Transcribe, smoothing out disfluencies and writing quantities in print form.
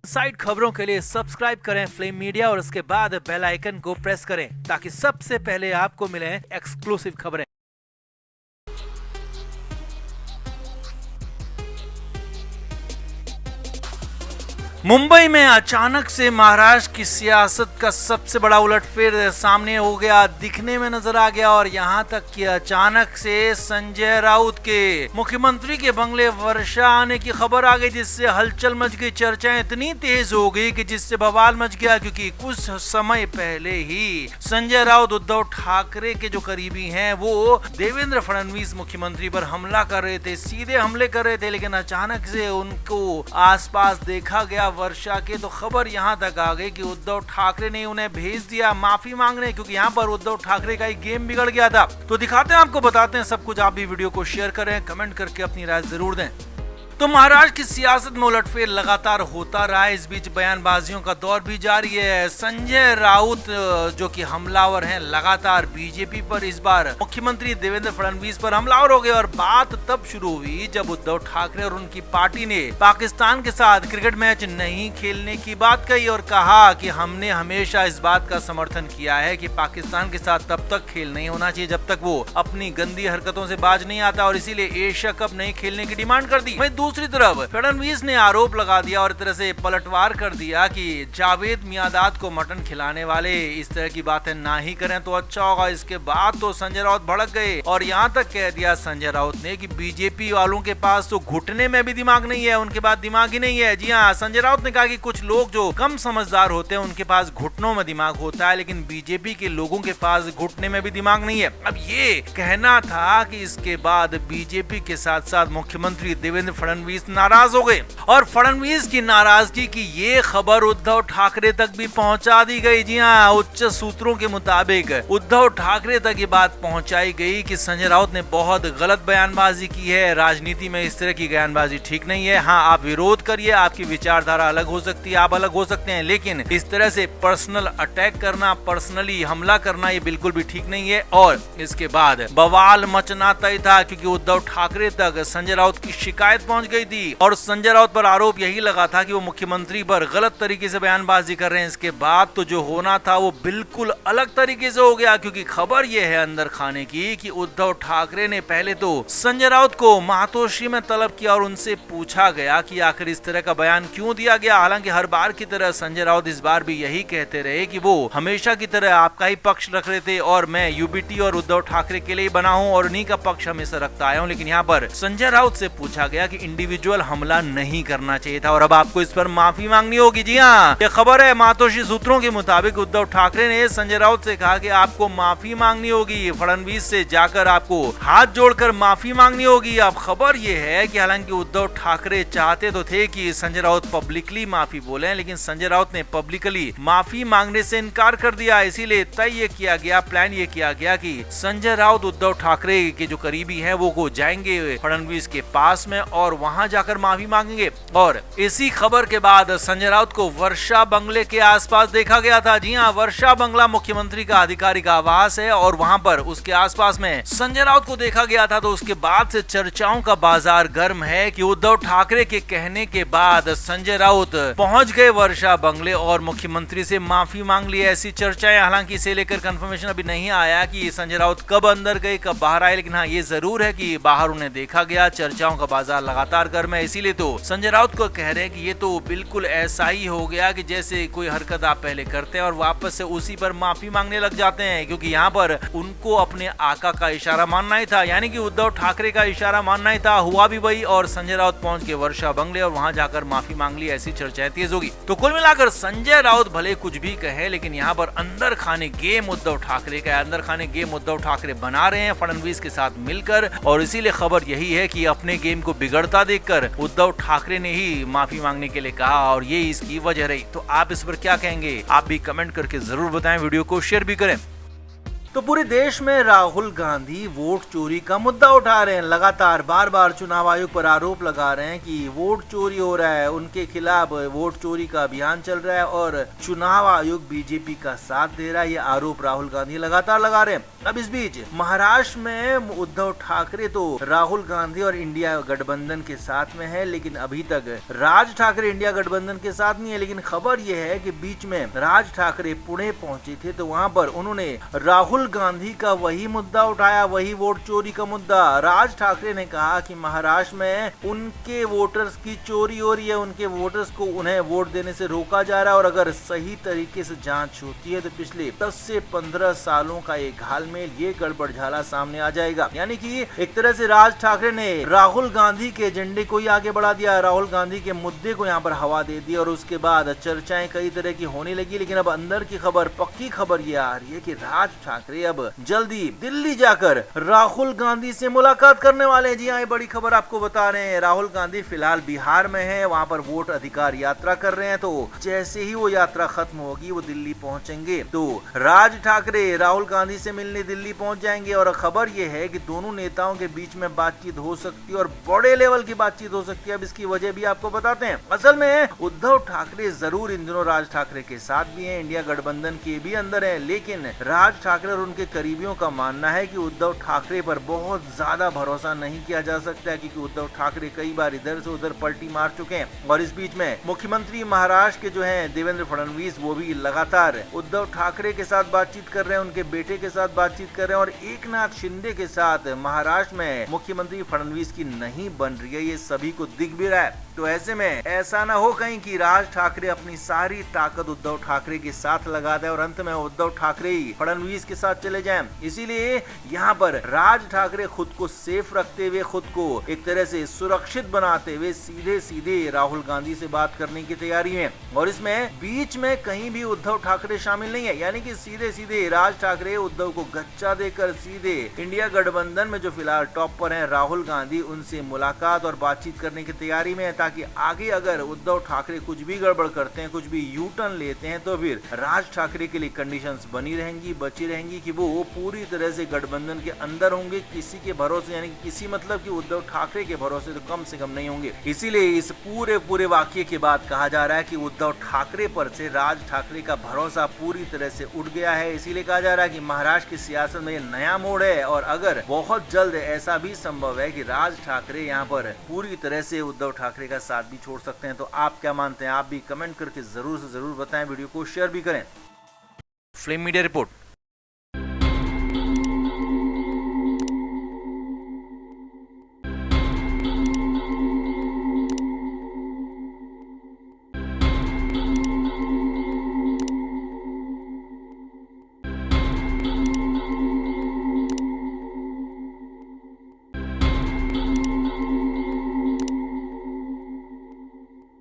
Side खबरों के लिए सब्सक्राइब करें फ्लेम मीडिया और उसके बाद बेल आइकन को प्रेस करें ताकि सबसे पहले आपको मिले एक्सक्लूसिव खबरें। मुंबई में अचानक से महाराष्ट्र की सियासत का सबसे बड़ा उलटफेर सामने हो गया, दिखने में नजर आ गया। और यहां तक कि अचानक से संजय राउत के मुख्यमंत्री के बंगले वर्षा आने की खबर आ गई, जिससे हलचल मच गई। चर्चाएं इतनी तेज हो गई कि जिससे बवाल मच गया, क्योंकि कुछ समय पहले ही संजय राउत उद्धव ठाकरे के जो करीबी हैं वो देवेंद्र फडणवीस मुख्यमंत्री पर हमला कर रहे थे, सीधे हमले कर रहे थे। लेकिन अचानक से उनको आसपास देखा गया वर्षा के, तो खबर यहां तक आ गई कि उद्धव ठाकरे ने उन्हें भेज दिया माफी मांगने, क्योंकि यहां पर उद्धव ठाकरे का एक गेम बिगड़ गया था। तो दिखाते हैं, आपको बताते हैं सब कुछ। आप भी वीडियो को शेयर करें, कमेंट करके अपनी राय जरूर दें। तो महाराष्ट्र की सियासत में उलटफेर लगातार होता रहा है। इस बीच बयानबाजियों का दौर भी जारी है। संजय राउत जो कि हमलावर हैं, लगातार बीजेपी पर, इस बार मुख्यमंत्री देवेंद्र फडणवीस पर हमलावर हो गए। और बात तब शुरू हुई जब उद्धव ठाकरे और उनकी पार्टी ने पाकिस्तान के साथ क्रिकेट मैच नहीं खेलने की बात कही और कहा कि हमने हमेशा इस बात का समर्थन किया है कि पाकिस्तान के साथ तब तक खेल नहीं होना चाहिए जब तक वो अपनी गंदी हरकतों से बाज नहीं आता, और इसीलिए एशिया कप नहीं खेलने की डिमांड कर दी। दूसरी तरफ फडणवीस ने आरोप लगा दिया और एक तरह से पलटवार कर दिया कि जावेद मियांदाद को मटन खिलाने वाले इस तरह की बातें ना ही करें तो अच्छा होगा। इसके बाद तो संजय राउत भड़क गए और यहाँ तक कह दिया संजय राउत ने कि बीजेपी वालों के पास तो घुटने में भी दिमाग नहीं है, उनके पास दिमाग ही नहीं है। जी हाँ, संजय राउत ने कहा कि कुछ लोग जो कम समझदार होते हैं उनके पास घुटनों में दिमाग होता है, लेकिन बीजेपी के लोगों के पास घुटने में भी दिमाग नहीं है। अब ये कहना था कि इसके बाद बीजेपी के साथ साथ मुख्यमंत्री देवेंद्र फडणवीस नाराज हो गए और फडणवीस की नाराजगी की ये खबर उद्धव ठाकरे तक भी पहुंचा दी गई। जी हाँ, उच्च सूत्रों के मुताबिक उद्धव ठाकरे तक ये बात पहुंचाई गई कि संजय राउत ने बहुत गलत बयानबाजी की है। राजनीति में इस तरह की बयानबाजी ठीक नहीं है। हाँ, आप विरोध करिए, आपकी विचारधारा अलग हो सकती है, आप अलग हो सकते हैं, लेकिन इस तरह से पर्सनल अटैक करना, पर्सनली हमला करना, ये बिल्कुल भी ठीक नहीं है। और इसके बाद बवाल मचना तय था, क्योंकि उद्धव ठाकरे तक संजय राउत की शिकायत पहुंच गई थी और संजय राउत पर आरोप यही लगा था कि वो मुख्यमंत्री पर गलत तरीके से बयानबाजी कर रहे हैं। इसके बाद तो जो होना था वो बिल्कुल अलग तरीके से हो गया, क्योंकि खबर ये है अंदर खाने की कि उद्धव ठाकरे ने पहले तो संजय राउत को महातोशी में तलब किया और उनसे पूछा गया कि आखिर इस तरह का बयान क्यों दिया गया। हालांकि हर बार की तरह संजय राउत इस बार भी यही कहते रहे कि वो हमेशा की तरह आपका ही पक्ष रख रहे थे और मैं यूबीटी और उद्धव ठाकरे के लिए बना हूँ और उन्हीं का पक्ष हमेशा रखता आया हूँ। लेकिन यहाँ पर संजय राउत से पूछा गया कि इंडिविजुअल हमला नहीं करना चाहिए था और अब आपको इस पर माफी मांगनी होगी। जी हाँ, ये खबर है। मातोश्री सूत्रों के मुताबिक उद्धव ठाकरे ने संजय राउत से कहा कि आपको माफी मांगनी होगी, फडणवीस से जाकर आपको हाथ जोड़कर माफी मांगनी होगी। अब खबर ये है कि हालांकि उद्धव ठाकरे चाहते तो थे कि संजय राउत पब्लिकली माफी बोले, लेकिन संजय राउत ने पब्लिकली माफी मांगने से इनकार कर दिया। इसीलिए तय ये किया गया, प्लान ये किया गया कि संजय राउत उद्धव ठाकरे के जो करीबी हैं वो जाएंगे फडणवीस के पास में और वहां जाकर माफी मांगेंगे। और इसी खबर के बाद संजय राउत को वर्षा बंगले के आसपास देखा गया था। जी हाँ, वर्षा बंगला मुख्यमंत्री का आधिकारिक आवास है और वहां पर उसके आसपास में संजय राउत को देखा गया था। तो उसके बाद से चर्चाओं का बाजार गर्म है कि उद्धव ठाकरे के कहने के बाद संजय राउत पहुंच गए वर्षा बंगले और मुख्यमंत्री से माफी मांग ली। ऐसी चर्चाएं, हालांकि इसे लेकर कंफर्मेशन अभी नहीं आया कि संजय राउत कब अंदर गए कब बाहर आए, लेकिन हाँ, ये जरूर है कि बाहर उन्हें देखा गया। चर्चाओं का बाजार लगातार गर्म है, इसीलिए तो संजय राउत को कह रहे हैं कि ये तो बिल्कुल ऐसा ही हो गया कि जैसे कोई हरकत आप पहले करते हैं और वापस से उसी पर माफी मांगने लग जाते हैं, क्योंकि यहाँ पर उनको अपने आका का इशारा मानना ही था, यानी कि उद्धव ठाकरे का इशारा मानना ही था। हुआ भी वही और संजय राउत पहुंच के वर्षा बंगले और वहां जाकर माफी मांग ली। ऐसी चर्चाएं तेज होगी। तो कुल मिलाकर संजय राउत भले कुछ भी कहे, लेकिन यहाँ पर अंदर खाने गेम उद्धव ठाकरे का, अंदर खाने गेम उद्धव ठाकरे बना रहे हैं फडणवीस के साथ मिलकर, और इसीलिए खबर यही है कि अपने गेम को बिगड़ता देखकर उद्धव ठाकरे ने ही माफी मांगने के लिए कहा और ये इसकी वजह रही। तो आप इस पर क्या कहेंगे? आप भी कमेंट करके जरूर बताएं, वीडियो को शेयर भी करें। तो पूरे देश में राहुल गांधी वोट चोरी का मुद्दा उठा रहे हैं। लगातार बार बार चुनाव आयोग पर आरोप लगा रहे हैं कि वोट चोरी हो रहा है, उनके खिलाफ वोट चोरी का अभियान चल रहा है और चुनाव आयोग बीजेपी का साथ दे रहा है। ये आरोप राहुल गांधी लगातार लगा रहे हैं। अब इस बीच महाराष्ट्र में उद्धव ठाकरे तो राहुल गांधी और इंडिया गठबंधन के साथ में है, लेकिन अभी तक राज ठाकरे इंडिया गठबंधन के साथ नहीं है। लेकिन खबर यह है कि बीच में राज ठाकरे पुणे पहुंचे थे तो वहां पर उन्होंने राहुल गांधी का वही मुद्दा उठाया, वही वोट चोरी का मुद्दा। राज ठाकरे ने कहा कि महाराष्ट्र में उनके वोटर्स की चोरी हो रही है, उनके वोटर्स को उन्हें वोट देने से रोका जा रहा है और अगर सही तरीके से जांच होती है तो पिछले 10 से 15 सालों का एक घालमेल, ये गड़बड़झाला सामने आ जाएगा। यानी कि एक तरह से राज ठाकरे ने राहुल गांधी के एजेंडे को ही आगे बढ़ा दिया, राहुल गांधी के मुद्दे को यहाँ पर हवा दे दी और उसके बाद चर्चाएं कई तरह की होने लगी। लेकिन अब अंदर की खबर, पक्की खबर ये आ रही है कि राज ठाकरे अब जल्दी दिल्ली जाकर राहुल गांधी से मुलाकात करने वाले हैं। जी हाँ, ये बड़ी खबर आपको बता रहे हैं। राहुल गांधी फिलहाल बिहार में है, वहां पर वोट अधिकार यात्रा कर रहे हैं। तो जैसे ही वो यात्रा खत्म होगी वो दिल्ली पहुंचेंगे तो राज ठाकरे राहुल गांधी से मिलने दिल्ली पहुंच जाएंगे और खबर ये है कि दोनों नेताओं के बीच में बातचीत हो सकती है और बड़े लेवल की बातचीत हो सकती है। अब इसकी वजह भी आपको बताते हैं। असल में उद्धव ठाकरे जरूर इन दिनों राज ठाकरे के साथ भी हैं, इंडिया गठबंधन के भी अंदर है, लेकिन राज ठाकरे और उनके करीबियों का मानना है कि उद्धव ठाकरे पर बहुत ज्यादा भरोसा नहीं किया जा सकता है, क्योंकि उद्धव ठाकरे कई बार इधर से उधर पलटी मार चुके हैं। और इस बीच में मुख्यमंत्री महाराष्ट्र के जो हैं देवेंद्र फडणवीस, वो भी लगातार उद्धव ठाकरे के साथ बातचीत कर रहे हैं, उनके बेटे के साथ बातचीत कर रहे हैं और एकनाथ शिंदे के साथ महाराष्ट्र में मुख्यमंत्री फडणवीस की नहीं बन रही है, ये सभी को दिख भी रहा है। तो ऐसे में ऐसा ना हो कहीं कि राज ठाकरे अपनी सारी ताकत उद्धव ठाकरे के साथ लगा दे और अंत में उद्धव ठाकरे ही फडणवीस के साथ चले जाएं। इसीलिए यहाँ पर राज ठाकरे खुद को सेफ रखते हुए, खुद को एक तरह से सुरक्षित बनाते हुए सीधे सीधे राहुल गांधी से बात करने की तैयारी है और इसमें बीच में कहीं भी उद्धव ठाकरे शामिल नहीं है। यानी कि सीधे सीधे राज ठाकरे उद्धव को गच्चा देकर सीधे इंडिया गठबंधन में जो फिलहाल टॉप पर है राहुल गांधी, उनसे मुलाकात और बातचीत करने की तैयारी में है, ताकि आगे अगर उद्धव ठाकरे कुछ भी गड़बड़ करते हैं, कुछ भी यू टर्न लेते हैं तो फिर राज ठाकरे के लिए कंडीशंस बनी रहेंगी, बची रहेंगी कि वो पूरी तरह से गठबंधन के अंदर होंगे, किसी के भरोसे, यानी कि किसी मतलब कि उद्धव ठाकरे के भरोसे तो कम से कम नहीं होंगे। इसीलिए इस पूरे वाकये के बाद कहा जा रहा है कि उद्धव ठाकरे पर से राज ठाकरे का भरोसा पूरी तरह से उठ गया है। इसीलिए कहा जा रहा है कि महाराष्ट्र की सियासत में नया मोड़ है और अगर बहुत जल्द ऐसा भी संभव है कि राज ठाकरे यहाँ पर पूरी तरह से उद्धव ठाकरे का साथ भी छोड़ सकते हैं। तो आप क्या मानते हैं? आप भी कमेंट करके जरूर से जरूर बताएं, वीडियो को शेयर भी करें। Flame media report.